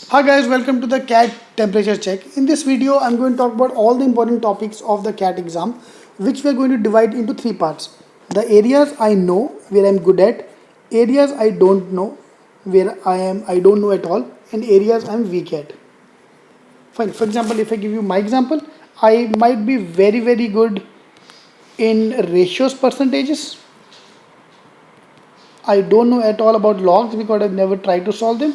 Hi guys, welcome to the CAT temperature check. In this video, I'm going to talk about all the important topics of the CAT exam, which we're going to divide into three parts. The areas I know, where I'm good at, areas I don't know, where I don't know at all, and areas I'm weak at. Fine. For example, if I give you my example, I might be very good in ratios percentages. I don't know at all about logs because I've never tried to solve them,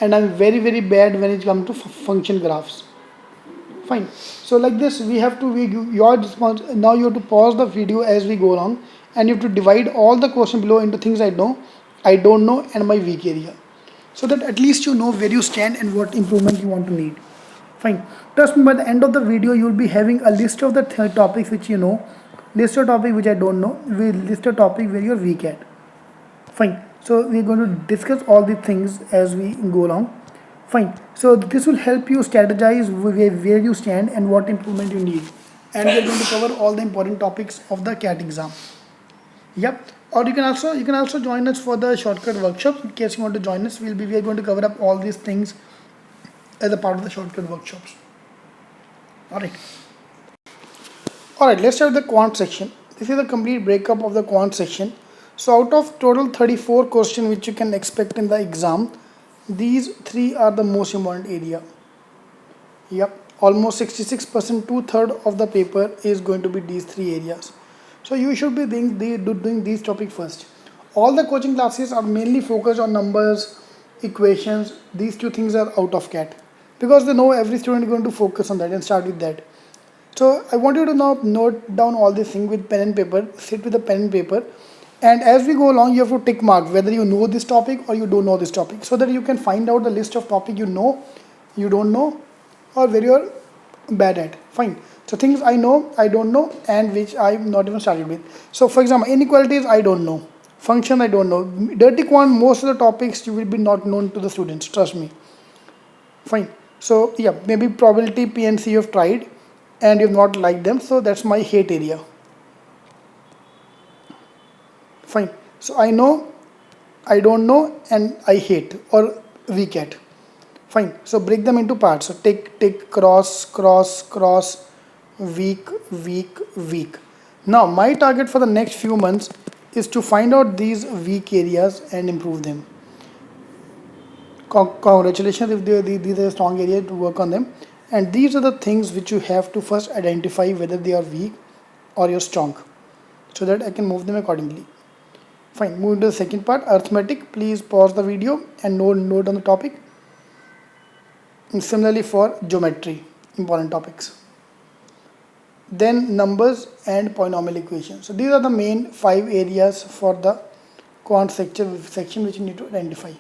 and I'm very bad when it comes to function graphs. Fine. So like this, we have to your response. Now you have to pause the video as we go along, and you have to divide all the question below into things I know, I don't know, and my weak area, so that at least you know where you stand and what improvement you want to need. Fine. Trust me, by the end of the video, you will be having a list of the topics which you know, list of topic which I don't know, we list a topic where you're weak at. Fine. So we're going to discuss all the things as we go along. Fine. So this will help you strategize where you stand and what improvement you need. And we're going to cover all the important topics of the CAT exam. Yep. Or you can also join us for the shortcut workshop in case you want to join us. We are going to cover up all these things as a part of the shortcut workshops. Alright. Alright, let's start with the quant section. This is a complete breakup of the quant section. So out of total 34 questions which you can expect in the exam, these three are the most important area. Yep, almost 66%, 2/3 of the paper is going to be these three areas. So you should be doing these topics first. All the coaching classes are mainly focused on numbers, equations. These two things are out of CAT because they know every student is going to focus on that and start with that. So I want you to now note down all these things with pen and paper. Sit with a pen and paper, and as we go along, you have to tick mark whether you know this topic or you don't know this topic, so that you can find out the list of topic you know, you don't know, or where you're bad at. Fine. So things I know, I don't know, and which I'm not even started with. So for example, inequalities I don't know, function I don't know. Dirty quant, most of the topics you will be not known to the students. Trust me. Fine. So yeah, maybe probability, PNC you have tried and you have not liked them, so that's my hate area. Fine. So I know, I don't know, and I hate or weak at. Fine. So break them into parts. So take, cross, weak, weak. Now my target for the next few months is to find out these weak areas and improve them. Congratulations if these are strong areas to work on them. And these are the things which you have to first identify whether they are weak or you're strong, so that I can move them accordingly. Fine, moving to the second part, arithmetic. Please pause the video and note on the topic. And similarly for geometry, important topics. Then numbers and polynomial equations. So these are the main 5 areas for the quant section which you need to identify.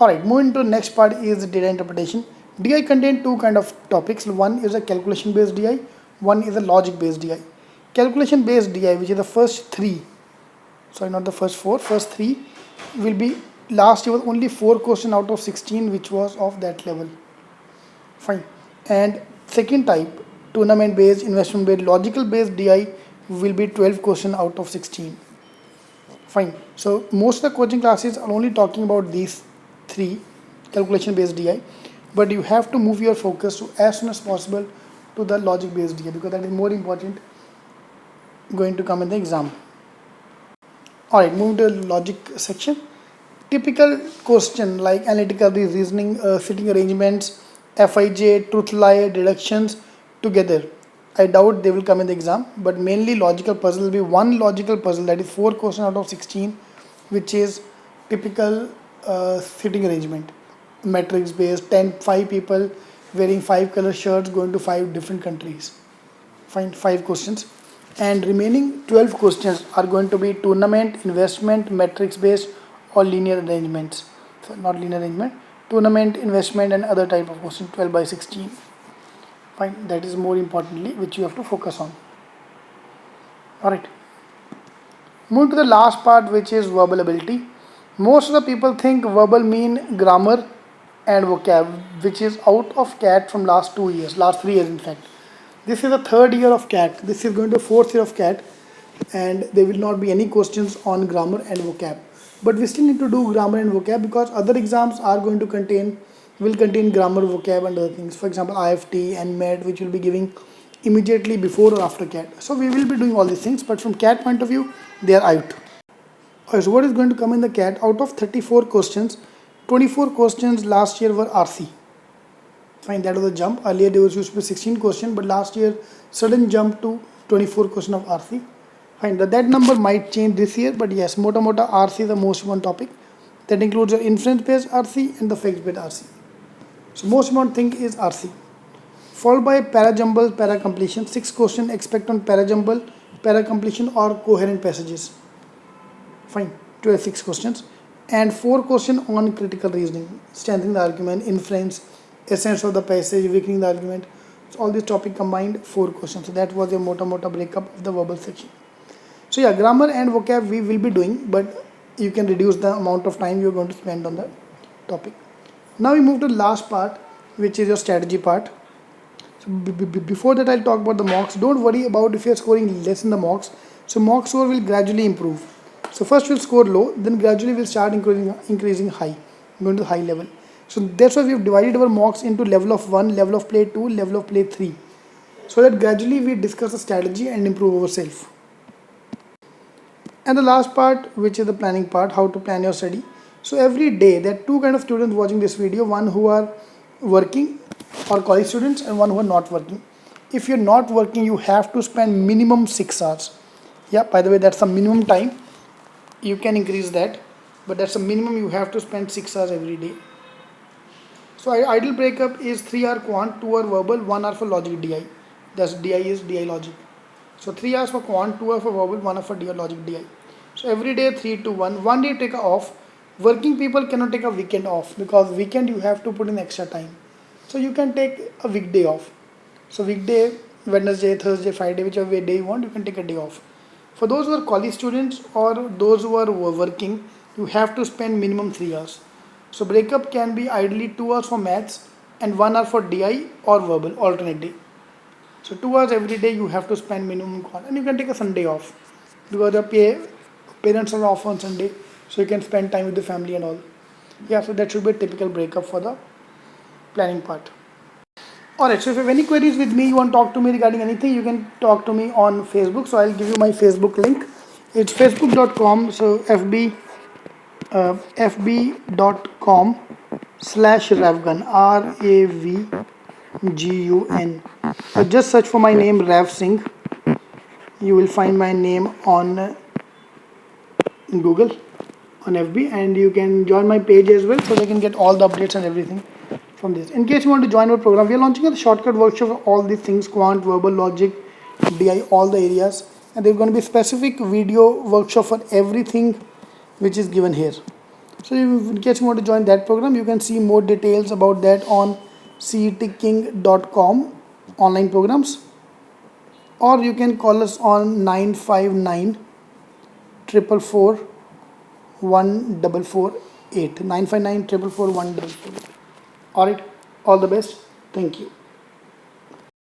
Alright, moving to the next part is data interpretation. DI contain two kind of topics. One is a calculation based DI, one is a logic based DI. Calculation based DI, which is the first 3, sorry, not the first 4, first 3 will be, last year was only 4 questions out of 16 which was of that level. Fine. And second type, tournament based, investment based, logical based DI will be 12 questions out of 16. Fine. So most of the coaching classes are only talking about these 3, calculation based DI, but you have to move your focus to as soon as possible to the logic based DI because that is more important going to come in the exam. Alright, moving to the logic section. Typical question like analytical reasoning, sitting arrangements, Fij, truth lie, deductions together. I doubt they will come in the exam, but mainly logical puzzle will be one logical puzzle, that is 4 questions out of 16, which is typical sitting arrangement. Matrix based, 5 people wearing 5 color shirts going to 5 different countries. Find 5 questions. And remaining 12 questions are going to be tournament, investment, matrix based, or linear arrangements. So not linear arrangement, tournament, investment, and other type of question, 12 by 16. Fine, that is more importantly which you have to focus on. Alright. Move to the last part, which is verbal ability. Most of the people think verbal mean grammar and vocab, which is out of CAT from last 3 years in fact. This is the 3rd year of CAT. This is going to 4th year of CAT, and there will not be any questions on grammar and vocab. But we still need to do grammar and vocab because other exams are going to contain will contain grammar, vocab and other things. For example, IFT and MED, which will be giving immediately before or after CAT. So we will be doing all these things, but from CAT point of view, they are out. Okay, so what is going to come in the CAT? Out of 34 questions, 24 questions last year were RC. Fine, that was a jump. Earlier there was used to be 16 questions, but last year sudden jump to 24 question of RC. Fine, that number might change this year, but yes, mota RC is the most important topic. That includes your inference-based RC and the facts-based RC. So most important thing is RC. Followed by para-jumble, para-completion. 6 questions expect on para-jumble, para-completion or coherent passages. Fine, 6 questions. And 4 questions on critical reasoning, strengthening the argument, inference, essence of the passage, weakening the argument. So all these topics combined, 4 questions. So that was a mota breakup of the verbal section. So yeah, grammar and vocab we will be doing, but you can reduce the amount of time you're going to spend on the topic. Now we move to the last part, which is your strategy part. So before that, I'll talk about the mocks. Don't worry about if you're scoring less in the mocks. So mock score will gradually improve. So first we'll score low, then gradually we'll start increasing high, going to high level. So that's why we've divided our mocks into level of 1, level of play 2, level of play 3. So that gradually we discuss the strategy and improve ourselves. And the last part, which is the planning part, how to plan your study. So every day there are 2 kind of students watching this video, one who are working or college students and one who are not working. If you're not working, you have to spend minimum 6 hours. Yeah, by the way, that's the minimum time. You can increase that, but that's the minimum. You have to spend 6 hours every day. So ideal breakup is 3 hour quant, 2 hour verbal, 1 hour for logic DI. That's DI is DI logic. So 3 hours for quant, 2 hours for verbal, 1 hour for DI logic DI. So every day 3 to 1. One day take a off. Working people cannot take a weekend off because weekend you have to put in extra time. So you can take a weekday off. So weekday, Wednesday, Thursday, Friday, whichever day you want, you can take a day off. For those who are college students or those who are working, you have to spend minimum 3 hours. So breakup can be ideally 2 hours for maths and 1 hour for DI or verbal, alternate day. So 2 hours every day you have to spend minimum quant, and you can take a Sunday off because the parents are off on Sunday, so you can spend time with the family and all. Yeah, so that should be a typical breakup for the planning part. Alright, so if you have any queries with me, you want to talk to me regarding anything, you can talk to me on Facebook. So I'll give you my Facebook link. It's facebook.com, so fb.com/ravgun, RAVGUN. Just search for my name, Rav Singh. You will find my name on Google, on FB, and you can join my page as well, so they can get all the updates and everything from this. In case you want to join our program, we are launching a shortcut workshop for all these things: quant, verbal, logic, DI, all the areas, and there's going to be specific video workshop for everything which is given here. So in case you want to join that program, you can see more details about that on IIMking.com online programs, or you can call us on 959 444 1448, 959 444 1448. Alright, all the best. Thank you.